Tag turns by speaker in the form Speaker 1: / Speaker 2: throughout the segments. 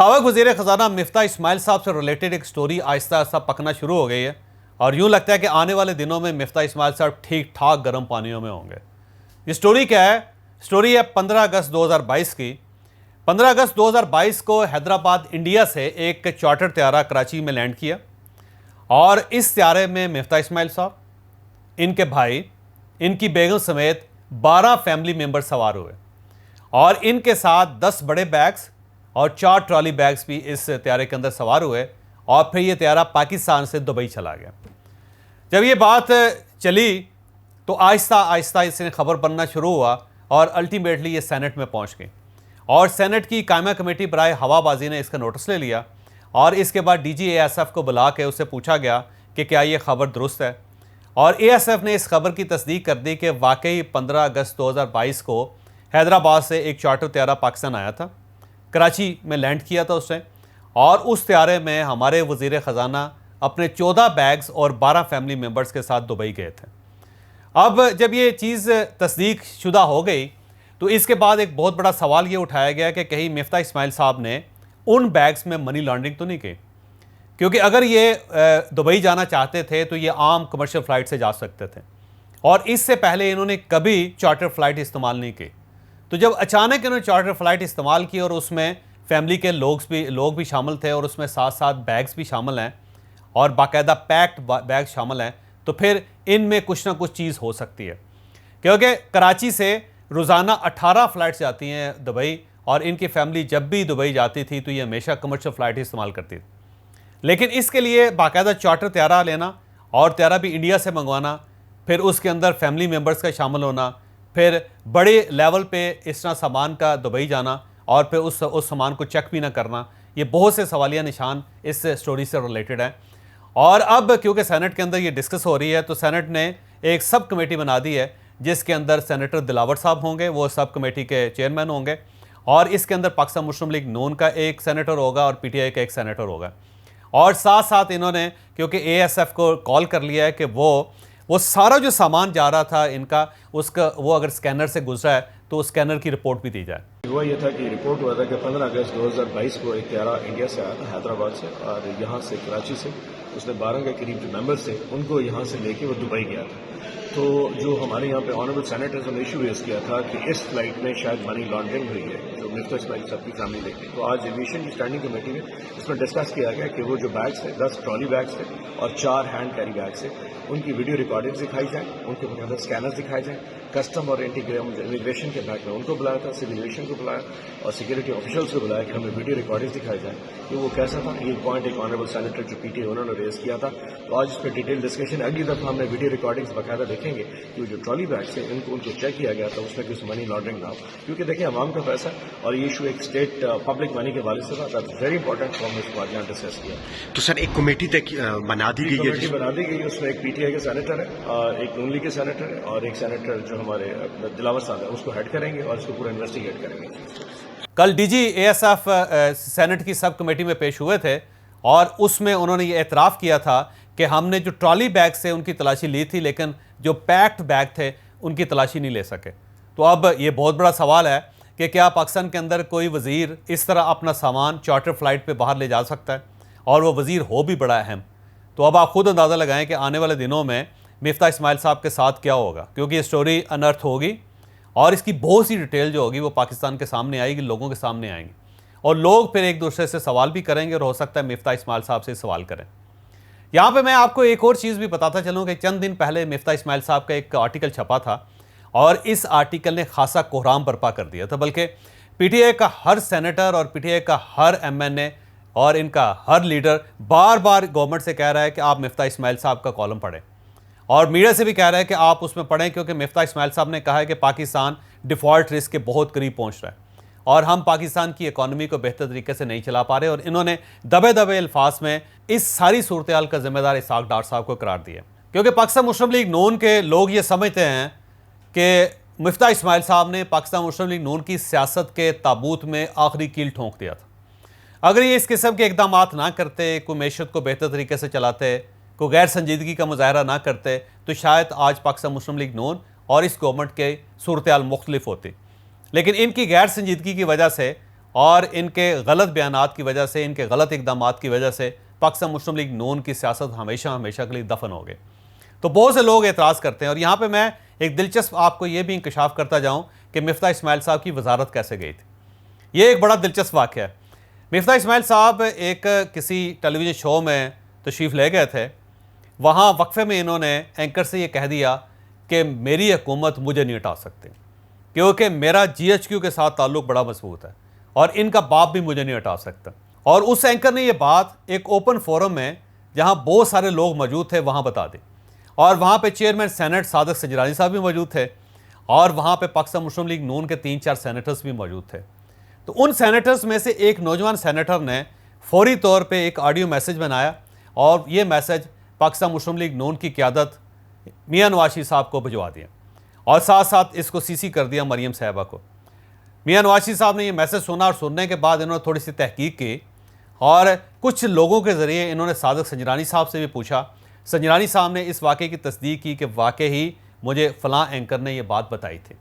Speaker 1: साबिक़ वज़ीर ख़ज़ाना मिफ्ता इस्माइल साहब से रिलेटेड एक स्टोरी आहिस्ता आहिस्ता पकना शुरू हो गई है और यूँ लगता है कि आने वाले दिनों में मिफ्ता इस्माइल साहब ठीक ठाक गर्म पानियों में होंगे। ये स्टोरी क्या है? स्टोरी है 15 अगस्त 2022 की। 15 अगस्त 2022 को हैदराबाद इंडिया से एक चार्टर त्यारा कराची में लैंड किया और इस त्यारे में मिफ्ता इस्माइल साहब, इनके भाई, इनकी बेगम समेत 12 फैमिली मेम्बर सवार हुए और इनके साथ 10 बड़े बैग्स और 4 ट्रॉली बैग्स भी इस त्यारे के अंदर सवार हुए और फिर ये त्यारा पाकिस्तान से दुबई चला गया। जब ये बात चली तो आहिस्ता आहिस्ता इसने खबर बनना शुरू हुआ और अल्टीमेटली ये सेनेट में पहुंच गई और सेनेट की कायमा कमेटी बराए हवाबाजी ने इसका नोटिस ले लिया और इसके बाद डीजी ASF को बुला के उससे पूछा गया कि क्या ये खबर दुरुस्त है और ASF ने इस खबर की तस्दीक कर दी कि वाकई 15 अगस्त 2022 को हैदराबाद से एक चार्टर त्यारा पाकिस्तान आया था, कराची में लैंड किया था उसने और उस त्यारे में हमारे वज़ीर ख़ज़ाना अपने 14 बैग्स और 12 फैमिली मेम्बर्स के साथ दुबई गए थे। अब जब ये चीज़ तस्दीक शुदा हो गई तो इसके बाद एक बहुत बड़ा सवाल ये उठाया गया कि कहीं मिफ्ता इस्माइल साहब ने उन बैग्स में मनी लॉन्ड्रिंग तो नहीं की, क्योंकि अगर ये दुबई जाना चाहते थे तो ये आम कमर्शियल फ़्लाइट से जा सकते थे और इससे पहले इन्होंने कभी चार्टर फ़्लाइट इस्तेमाल नहीं की। तो जब अचानक इन्होंने चार्टर फ़्लाइट इस्तेमाल की और उसमें फैमिली के लोग भी शामिल थे और उसमें साथ साथ बैग्स भी शामिल हैं और बाकायदा पैक्ड बैग शामिल हैं, तो फिर इनमें कुछ ना कुछ चीज़ हो सकती है, क्योंकि कराची से रोज़ाना 18 फ़्लाइट्स जाती हैं दुबई और इनकी फैमिली जब भी दुबई जाती थी तो ये हमेशा कमर्शियल फ़्लाइट ही इस्तेमाल करती थी। लेकिन इसके लिए बाकायदा चार्टर त्यारा लेना और त्यारा भी इंडिया से मंगवाना, फिर उसके अंदर फैमिली मेम्बर्स का शामिल होना, फिर बड़े लेवल पे इस तरह सामान का दुबई जाना और फिर उस सामान को चेक भी ना करना, ये बहुत से सवालिया निशान इस स्टोरी से रिलेटेड हैं। और अब क्योंकि सेनेट के अंदर ये डिस्कस हो रही है तो सेनेट ने एक सब कमेटी बना दी है जिसके अंदर सेनेटर दिलावर साहब होंगे, वो सब कमेटी के चेयरमैन होंगे और इसके अंदर पाकिस्तान मुस्लिम लीग नून का एक सेनेटर होगा और PTI का एक सेनेटर होगा। और साथ साथ इन्होंने क्योंकि ASF को कॉल कर लिया है कि वो सारा जो सामान जा रहा था इनका, उसका वो अगर स्कैनर से गुजरा है तो उस स्कैनर की रिपोर्ट भी दी जाए।
Speaker 2: हुआ ये था कि रिपोर्ट हुआ था कि 15 अगस्त 2022 को एक त्यारा इंडिया से आया था, हैदराबाद से, और यहाँ से कराची से उसने 12 के करीब जो मेंबर्स थे उनको यहाँ से लेके वो दुबई गया था। तो जो हमारे यहाँ पे ऑनरेबल सेनेटर्स ने इशू रेज किया था कि इस फ्लाइट में शायद मनी लॉन्ड्रिंग हुई है, जो मिफ्ता इस्माइल साहब की फैमिली लेके। तो आज एविएशन की स्टैंडिंग कमेटी में इसमें डिस्कस किया गया कि वो जो बैग्स थे 10 ट्रॉली बैग्स थे और 4 हैंड कैरी बैग्स थे, उनकी वीडियो रिकॉर्डिंग दिखाई जाए, उनके अंदर स्कैनर्स दिखाए जाए। कस्टम और इमिग्रेशन के बैग में उनको बुलाया था, सिविल एविएशन को बुलाया और सिक्योरिटी ऑफिशियल्स को बुलाया कि हमें वीडियो रिकॉर्डिंग्स दिखाई जाए कि वो कैसा था। ये पॉइंट एक ऑनरेबल सेनेटर जो PTI उन्होंने रेज किया था। तो आज इस पर डिटेल डिस्कशन, अगली दफा हमने वीडियो रिकॉर्डिंग्स बाकायदा देखेंगे कि जो ट्रॉली बैग्स थे उनको चेक किया गया था, उसमें कुछ मनी लॉन्ड्रिंग ना हो, क्योंकि देखिए अवाम का पैसा और ये इशू एक स्टेट पब्लिक मनी के वाले से था। That's very important for miss आज यहाँ डिस्कस किया।
Speaker 3: तो सर एक कमेटी बना दी गई है,
Speaker 2: बना दी गई, उसमें एक PTI के सेनेटर है, एक नून लीग के सेनेटर है और एक सेनेटर जो हमारे दिलावर साहब है उसको हेड करेंगे और इसको पूरा इन्वेस्टिगेट करेंगे।
Speaker 1: कल DG ASF सेनेट की सब कमेटी में पेश हुए थे और उसमें उन्होंने ये एतराफ़ किया था कि हमने जो ट्रॉली बैग से उनकी तलाशी ली थी लेकिन जो पैक्ड बैग थे उनकी तलाशी नहीं ले सके। तो अब ये बहुत बड़ा सवाल है कि क्या पाकिस्तान के अंदर कोई वज़ीर इस तरह अपना सामान चार्टर फ़्लाइट पे बाहर ले जा सकता है और वो वज़ीर हो भी बड़ा अहम। तो अब आप खुद अंदाज़ा लगाएं कि आने वाले दिनों में मिफ्ता इस्माइल साहब के साथ क्या होगा, क्योंकि ये स्टोरी अनर्थ होगी और इसकी बहुत सी डिटेल जो होगी वो पाकिस्तान के सामने आएगी, लोगों के सामने आएंगी और लोग फिर एक दूसरे से सवाल भी करेंगे और हो सकता है मिफ्ता इस्माइल साहब से सवाल करें। यहाँ पे मैं आपको एक और चीज़ भी बताता चलूँ कि चंद दिन पहले मिफ्ता इस्माइल साहब का एक आर्टिकल छपा था और इस आर्टिकल ने खासा कोहराम बर्पा कर दिया था। बल्कि PTI का हर सेनेटर और PTI का हर MNA और इनका हर लीडर बार बार गवर्नमेंट से कह रहा है कि आप मिफ्ता इस्माइल साहब का कॉलम पढ़ें और मीडिया से भी कह रहा है कि आप उसमें पढ़ें, क्योंकि मिफ्ता इस्माइल साहब ने कहा है कि पाकिस्तान डिफ़ॉल्ट रिस्क के बहुत करीब पहुंच रहा है और हम पाकिस्तान की इकॉनमी को बेहतर तरीके से नहीं चला पा रहे और इन्होंने दबे दबे अल्फाज में इस सारी सूरत हाल का जिम्मेदार इसाक डार साहब को करार दिया, क्योंकि पाकिस्तान मुस्लिम लीग नून के लोग ये समझते हैं कि मिफ्ता इस्माइल साहब ने पाकिस्तान मुस्लिम लीग नून की सियासत के ताबूत में आखिरी कील ठोंक दिया था। अगर ये इस किस्म के इकदाम ना करते, कोई मैशत को बेहतर तरीके से चलाते, कोई गैर संजीदगी का मुजाहरा ना करते, तो शायद आज पाकिस्तान मुस्लिम लीग नून और इस गवर्नमेंट के सूरत हाल मुख्तलिफ होती। लेकिन इनकी गैर संजीदगी की वजह से और इनके गलत बयानात की वजह से, इनके गलत इकदामात की वजह से पाकिस्तान मुस्लिम लीग नून की सियासत हमेशा हमेशा के लिए दफन हो गई। तो बहुत से लोग एतराज़ करते हैं। और यहाँ पे मैं एक दिलचस्प आपको ये भी इंकशाफ करता जाऊँ कि मिफ्ता इस्माइल साहब की वजारत कैसे गई थी। ये एक बड़ा दिलचस्प वाक़या है। मिफ्ता इस्माइल साहब एक किसी टेलीविज़न शो में तशरीफ़ ले गए थे। वहाँ वक्फे में इन्होंने एंकर से ये कह दिया कि मेरी हुकूमत मुझे नहीं हटा सकती, क्योंकि मेरा GHQ के साथ ताल्लुक़ बड़ा मजबूत है और इनका बाप भी मुझे नहीं हटा सकता। और उस एंकर ने ये बात एक ओपन फोरम में, जहाँ बहुत सारे लोग मौजूद थे, वहाँ बता दी। और वहाँ पे चेयरमैन सेनेट सादिक सजरानी साहब भी मौजूद थे और वहाँ पे पाकिस्तान मुस्लिम लीग नून के 3-4 सेनेटर्स भी मौजूद थे। तो उन सेनेटर्स में से एक नौजवान सेनेटर ने फौरी तौर पे एक ऑडियो मैसेज बनाया और ये मैसेज पाकिस्तान मुस्लिम लीग नून की क़यादत मियां नवाज शरीफ साहब को भिजवा दिया और साथ साथ इसको CC कर दिया मरियम साहिबा को। मियां नवाज शरीफ साहब ने ये मैसेज सुना और सुनने के बाद इन्होंने थोड़ी सी तहकीक की और कुछ लोगों के ज़रिए इन्होंने सादिक सजरानी साहब से भी पूछा। सजरानी साहब ने इस वाक़े की तस्दीक की कि वाकई ही मुझे फ़लाँ एंकर ने यह बात बताई थी।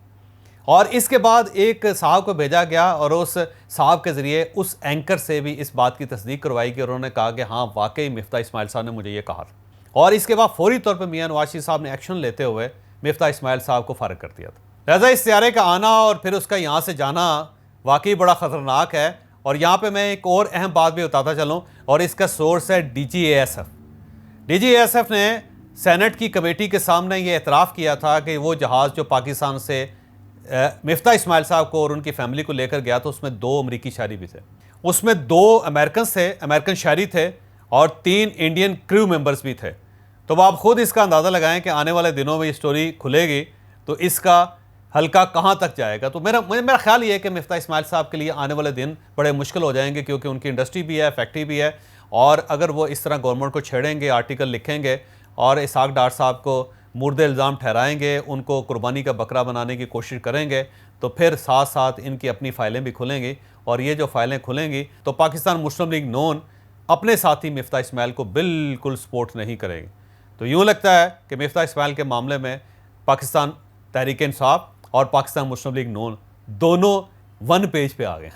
Speaker 1: और इसके बाद एक साहब को भेजा गया और उस साहब के ज़रिए उस एंकर से भी इस बात की तस्दीक करवाई कि उन्होंने कहा कि हाँ, वाकई मिफ्ता इस्माइल साहब ने मुझे ये कहा था। और इसके बाद फौरी तौर पर मियां नवाज शरीफ साहब ने एक्शन लेते हुए मिफ्ता इस्माइल साहब को फ़ारिग कर दिया था। लिहाजा इस सियारे का आना और फिर उसका यहाँ से जाना वाकई बड़ा ख़तरनाक है। और यहाँ पे मैं एक और अहम बात भी बताता चलूँ, और इसका सोर्स है DGASF। DGASF ने सेनेट की कमेटी के सामने ये एतराफ़ किया था कि वो जहाज़ जो पाकिस्तान से मिफ्ता इस्माइल साहब को और उनकी फैमिली को लेकर गया था, उसमें 2 अमरीकी शहरी भी थे, उसमें 2 अमेरिकन थे, अमेरिकन शहरी थे और 3 इंडियन क्रू मेंबर्स भी थे। तो अब आप खुद इसका अंदाज़ा लगाएं कि आने वाले दिनों में ये स्टोरी खुलेगी तो इसका हल्का कहाँ तक जाएगा। तो मेरा ख्याल ये है कि मिफ्ता इस्माइल साहब के लिए आने वाले दिन बड़े मुश्किल हो जाएंगे, क्योंकि उनकी इंडस्ट्री भी है, फैक्ट्री भी है, और अगर वो इस तरह गवर्नमेंट को छेड़ेंगे, आर्टिकल लिखेंगे और इसहाक डार साहब को मुर्दे इल्ज़ाम ठहराएंगे, उनको कुर्बानी का बकरा बनाने की कोशिश करेंगे, तो फिर साथ साथ इनकी अपनी फ़ाइलें भी खुलेंगी। और ये जो फ़ाइलें खुलेंगी तो पाकिस्तान मुस्लिम लीग नून अपने साथी मिफ्ता इस्माइल को बिल्कुल सपोर्ट नहीं करेगी। तो यूँ लगता है कि मिफ्ता इस्माइल के मामले में पाकिस्तान तहरीक इंसाफ और पाकिस्तान मुस्लिम लीग नून दोनों 1 पेज पे आ गए।